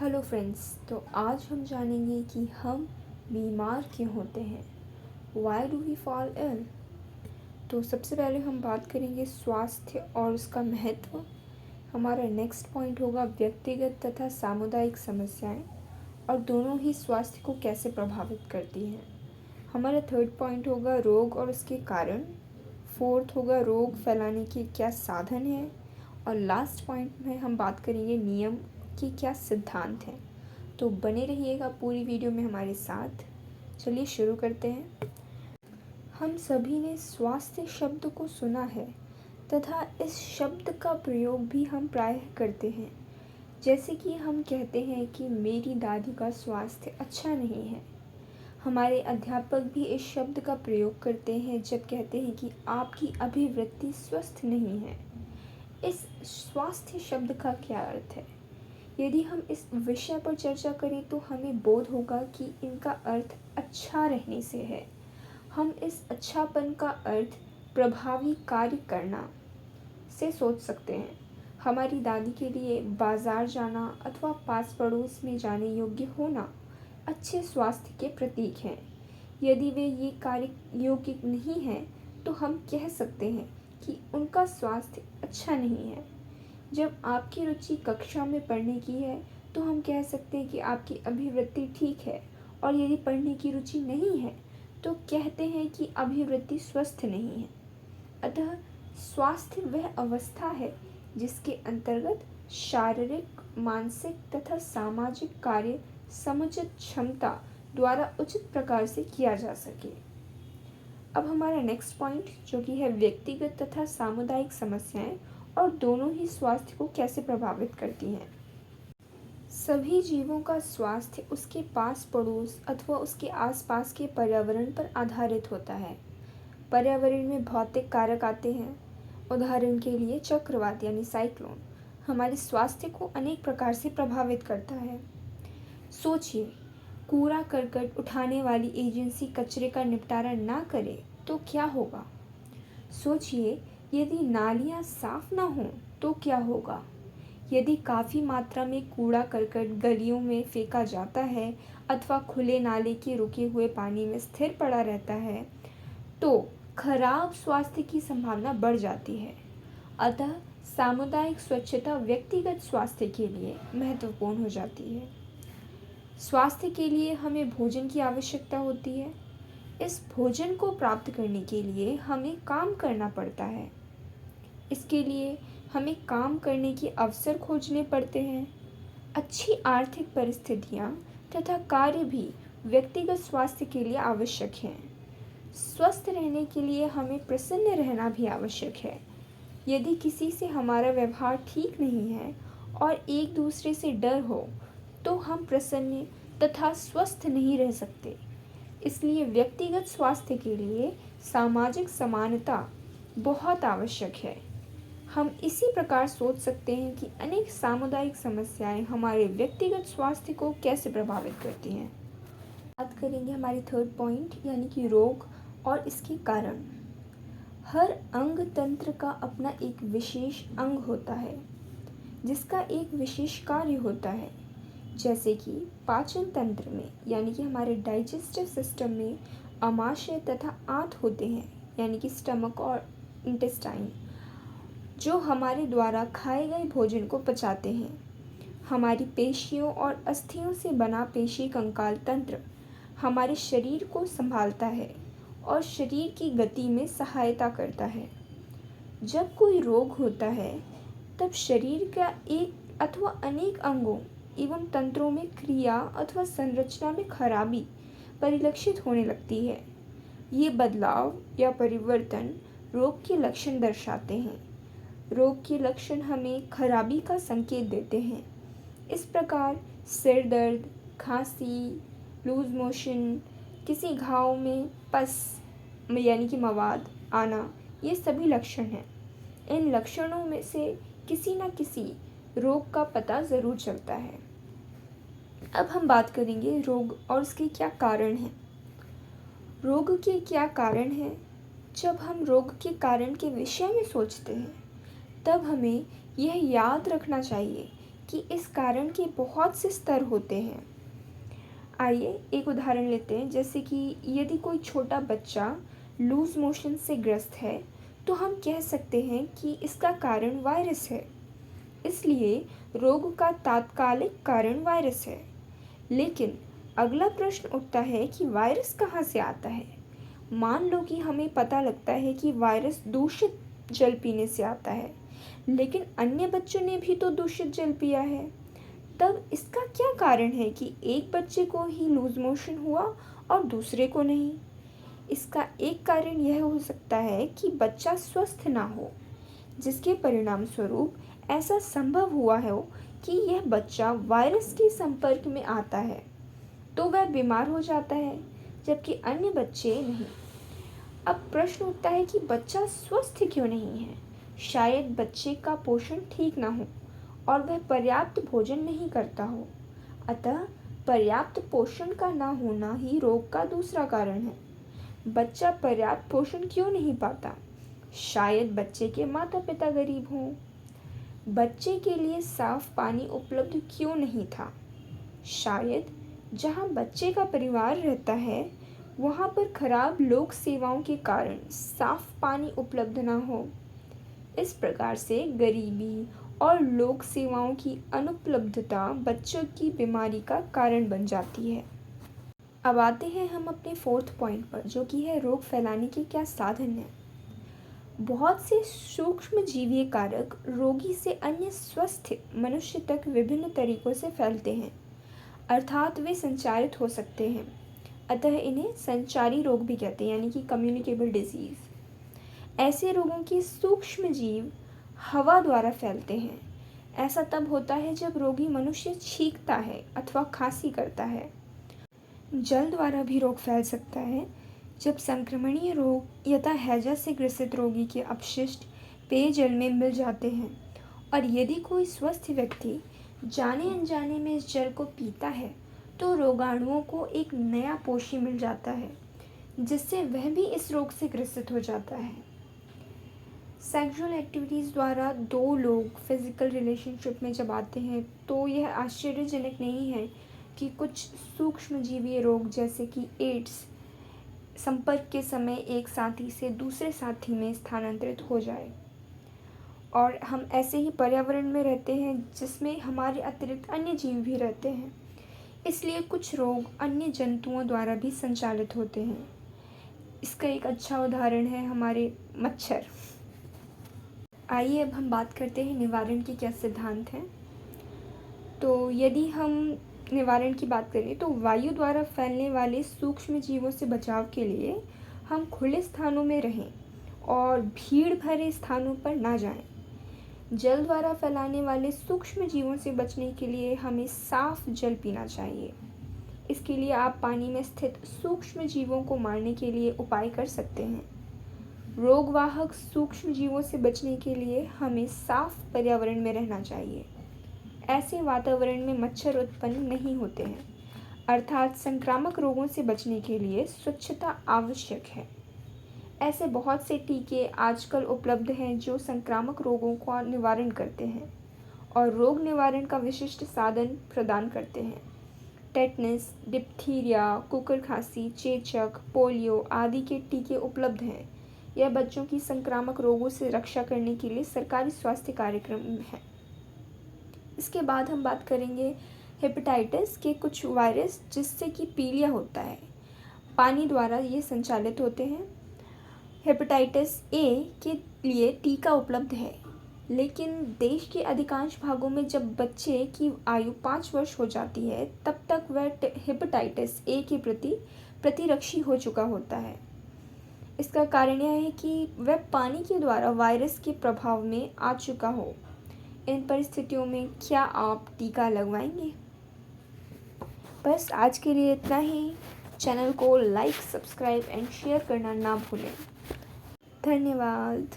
Hello friends, तो आज हम जानेंगे कि हम बीमार क्यों होते हैं। Why do we fall ill. तो सबसे पहले हम बात करेंगे स्वास्थ्य और उसका महत्व। हमारा नेक्स्ट पॉइंट होगा व्यक्तिगत तथा सामुदायिक समस्याएं और दोनों ही स्वास्थ्य को कैसे प्रभावित करती हैं। हमारा थर्ड पॉइंट होगा रोग और उसके कारण। फोर्थ होगा रोग फैलाने के क्या साधन हैं। और लास्ट पॉइंट में हम बात करेंगे नियम कि क्या सिद्धांत हैं। तो बने रहिएगा पूरी वीडियो में हमारे साथ। चलिए शुरू करते हैं। हम सभी ने स्वास्थ्य शब्द को सुना है तथा इस शब्द का प्रयोग भी हम प्रायः करते हैं। जैसे कि हम कहते हैं कि मेरी दादी का स्वास्थ्य अच्छा नहीं है। हमारे अध्यापक भी इस शब्द का प्रयोग करते हैं जब कहते हैं कि आपकी अभिवृत्ति स्वस्थ नहीं है। इस स्वास्थ्य शब्द का क्या अर्थ है? यदि हम इस विषय पर चर्चा करें तो हमें बोध होगा कि इनका अर्थ अच्छा रहने से है। हम इस अच्छापन का अर्थ प्रभावी कार्य करना से सोच सकते हैं। हमारी दादी के लिए बाजार जाना अथवा पास पड़ोस में जाने योग्य होना अच्छे स्वास्थ्य के प्रतीक हैं। यदि वे ये कार्य योग्य नहीं हैं तो हम कह सकते हैं कि उनका स्वास्थ्य अच्छा नहीं है। जब आपकी रुचि कक्षा में पढ़ने की है तो हम कह सकते हैं कि आपकी अभिवृत्ति ठीक है, और यदि पढ़ने की रुचि नहीं है तो कहते हैं कि अभिवृत्ति स्वस्थ नहीं है। अतः स्वास्थ्य वह अवस्था है जिसके अंतर्गत शारीरिक, मानसिक तथा सामाजिक कार्य समुचित क्षमता द्वारा उचित प्रकार से किया जा सके। अब हमारा नेक्स्ट पॉइंट जो कि है व्यक्तिगत तथा सामुदायिक समस्याएं और दोनों ही स्वास्थ्य को कैसे प्रभावित करती हैं। सभी जीवों का स्वास्थ्य उसके पास पड़ोस अथवा उसके आसपास के पर्यावरण पर आधारित होता है। पर्यावरण में भौतिक कारक आते हैं। उदाहरण के लिए चक्रवात यानी साइक्लोन हमारे स्वास्थ्य को अनेक प्रकार से प्रभावित करता है। सोचिए, कूड़ा करकट उठाने वाली एजेंसी कचरे का निपटारा ना करे तो क्या होगा। सोचिए, यदि नालियाँ साफ ना हों तो क्या होगा। यदि काफ़ी मात्रा में कूड़ा करकट गलियों में फेंका जाता है अथवा खुले नाले के रुके हुए पानी में स्थिर पड़ा रहता है तो खराब स्वास्थ्य की संभावना बढ़ जाती है। अतः सामुदायिक स्वच्छता व्यक्तिगत स्वास्थ्य के लिए महत्वपूर्ण हो जाती है। स्वास्थ्य के लिए हमें भोजन की आवश्यकता होती है। इस भोजन को प्राप्त करने के लिए हमें काम करना पड़ता है। इसके लिए हमें काम करने के अवसर खोजने पड़ते हैं। अच्छी आर्थिक परिस्थितियाँ तथा कार्य भी व्यक्तिगत स्वास्थ्य के लिए आवश्यक हैं। स्वस्थ रहने के लिए हमें प्रसन्न रहना भी आवश्यक है। यदि किसी से हमारा व्यवहार ठीक नहीं है और एक दूसरे से डर हो तो हम प्रसन्न तथा स्वस्थ नहीं रह सकते। इसलिए व्यक्तिगत स्वास्थ्य के लिए सामाजिक समानता बहुत आवश्यक है। हम इसी प्रकार सोच सकते हैं कि अनेक सामुदायिक समस्याएं हमारे व्यक्तिगत स्वास्थ्य को कैसे प्रभावित करती हैं। बात करेंगे हमारी थर्ड पॉइंट यानी कि रोग और इसके कारण। हर अंग तंत्र का अपना एक विशेष अंग होता है जिसका एक विशेष कार्य होता है। जैसे कि पाचन तंत्र में यानी कि हमारे डाइजेस्टिव सिस्टम में अमाशय तथा आंत होते हैं यानी कि स्टमक और इंटेस्टाइन, जो हमारे द्वारा खाए गए भोजन को पचाते हैं। हमारी पेशियों और अस्थियों से बना पेशी कंकाल तंत्र हमारे शरीर को संभालता है और शरीर की गति में सहायता करता है। जब कोई रोग होता है तब शरीर का एक अथवा अनेक अंगों एवं तंत्रों में क्रिया अथवा संरचना में खराबी परिलक्षित होने लगती है। ये बदलाव या परिवर्तन रोग के लक्षण दर्शाते हैं। रोग के लक्षण हमें खराबी का संकेत देते हैं। इस प्रकार सिर दर्द, खांसी, लूज मोशन, किसी घाव में पस यानी कि मवाद आना, ये सभी लक्षण हैं। इन लक्षणों में से किसी न किसी रोग का पता ज़रूर चलता है। अब हम बात करेंगे रोग और उसके क्या कारण हैं। रोग के क्या कारण हैं? जब हम रोग के कारण के विषय में सोचते हैं तब हमें यह याद रखना चाहिए कि इस कारण के बहुत से स्तर होते हैं। आइए एक उदाहरण लेते हैं, जैसे कि यदि कोई छोटा बच्चा लूज मोशन से ग्रस्त है तो हम कह सकते हैं कि इसका कारण वायरस है, इसलिए रोग का तात्कालिक कारण वायरस है। लेकिन अगला प्रश्न उठता है कि वायरस कहाँ से आता है। मान लो कि हमें पता लगता है कि वायरस दूषित जल पीने से आता है, लेकिन अन्य बच्चों ने भी तो दूषित जल पिया है। तब इसका क्या कारण है कि एक बच्चे को ही लूज मोशन हुआ और दूसरे को नहीं। इसका एक कारण यह हो सकता है कि बच्चा स्वस्थ ना हो, जिसके परिणाम स्वरूप ऐसा संभव हुआ हो कि यह बच्चा वायरस के संपर्क में आता है तो वह बीमार हो जाता है, जबकि अन्य बच्चे नहीं। अब प्रश्न उठता है कि बच्चा स्वस्थ क्यों नहीं है। शायद बच्चे का पोषण ठीक ना हो और वह पर्याप्त भोजन नहीं करता हो। अतः पर्याप्त पोषण का ना होना ही रोग का दूसरा कारण है। बच्चा पर्याप्त पोषण क्यों नहीं पाता। शायद बच्चे के माता पिता गरीब हों। बच्चे के लिए साफ पानी उपलब्ध क्यों नहीं था। शायद जहाँ बच्चे का परिवार रहता है वहाँ पर खराब लोक सेवाओं के कारण साफ पानी उपलब्ध ना हो। इस प्रकार से गरीबी और लोक सेवाओं की अनुपलब्धता बच्चों की बीमारी का कारण बन जाती है। अब आते हैं हम अपने फोर्थ पॉइंट पर, जो कि है रोग फैलाने के क्या साधन हैं। बहुत से सूक्ष्म जीवीय कारक रोगी से अन्य स्वस्थ मनुष्य तक विभिन्न तरीकों से फैलते हैं, अर्थात वे संचारित हो सकते हैं। अतः इन्हें संचारी रोग भी कहते हैं, यानी कि कम्युनिकेबल डिजीज़। ऐसे रोगों के सूक्ष्म जीव हवा द्वारा फैलते हैं। ऐसा तब होता है जब रोगी मनुष्य छींकता है अथवा खांसी करता है। जल द्वारा भी रोग फैल सकता है, जब संक्रमणीय रोग यथा हैजा से ग्रसित रोगी के अपशिष्ट पेयजल में मिल जाते हैं, और यदि कोई स्वस्थ व्यक्ति जाने अनजाने में इस जल को पीता है तो रोगाणुओं को एक नया पोषी मिल जाता है, जिससे वह भी इस रोग से ग्रसित हो जाता है। सेक्सुअल एक्टिविटीज़ द्वारा दो लोग फिजिकल रिलेशनशिप में जब आते हैं तो यह आश्चर्यजनक नहीं है कि कुछ सूक्ष्मजीवीय रोग जैसे कि एड्स संपर्क के समय एक साथी से दूसरे साथी में स्थानांतरित हो जाए। और हम ऐसे ही पर्यावरण में रहते हैं जिसमें हमारे अतिरिक्त अन्य जीव भी रहते हैं, इसलिए कुछ रोग अन्य जंतुओं द्वारा भी संचालित होते हैं। इसका एक अच्छा उदाहरण है हमारे मच्छर। आइए अब हम बात करते हैं निवारण के क्या सिद्धांत हैं। तो यदि हम निवारण की बात करें तो वायु द्वारा फैलने वाले सूक्ष्म जीवों से बचाव के लिए हम खुले स्थानों में रहें और भीड़ भरे स्थानों पर ना जाएं। जल द्वारा फैलाने वाले सूक्ष्म जीवों से बचने के लिए हमें साफ जल पीना चाहिए। इसके लिए आप पानी में स्थित सूक्ष्म जीवों को मारने के लिए उपाय कर सकते हैं। रोगवाहक सूक्ष्म जीवों से बचने के लिए हमें साफ पर्यावरण में रहना चाहिए। ऐसे वातावरण में मच्छर उत्पन्न नहीं होते हैं, अर्थात संक्रामक रोगों से बचने के लिए स्वच्छता आवश्यक है। ऐसे बहुत से टीके आजकल उपलब्ध हैं जो संक्रामक रोगों का निवारण करते हैं और रोग निवारण का विशिष्ट साधन प्रदान करते हैं। टेटनस, डिप्थीरिया, कुकुर खांसी, चेचक, पोलियो आदि के टीके उपलब्ध हैं। यह बच्चों की संक्रामक रोगों से रक्षा करने के लिए सरकारी स्वास्थ्य कार्यक्रम है। इसके बाद हम बात करेंगे हेपेटाइटिस के कुछ वायरस जिससे कि पीलिया होता है। पानी द्वारा ये संचालित होते हैं। हेपेटाइटिस ए के लिए टीका उपलब्ध है, लेकिन देश के अधिकांश भागों में जब बच्चे की आयु 5 वर्ष हो जाती है तब तक वह हेपेटाइटिस ए के प्रति प्रतिरक्षी हो चुका होता है। इसका कारण यह है कि वह पानी के द्वारा वायरस के प्रभाव में आ चुका हो। इन परिस्थितियों में क्या आप टीका लगवाएंगे? बस आज के लिए इतना ही। चैनल को लाइक, सब्सक्राइब एंड शेयर करना ना भूलें। धन्यवाद।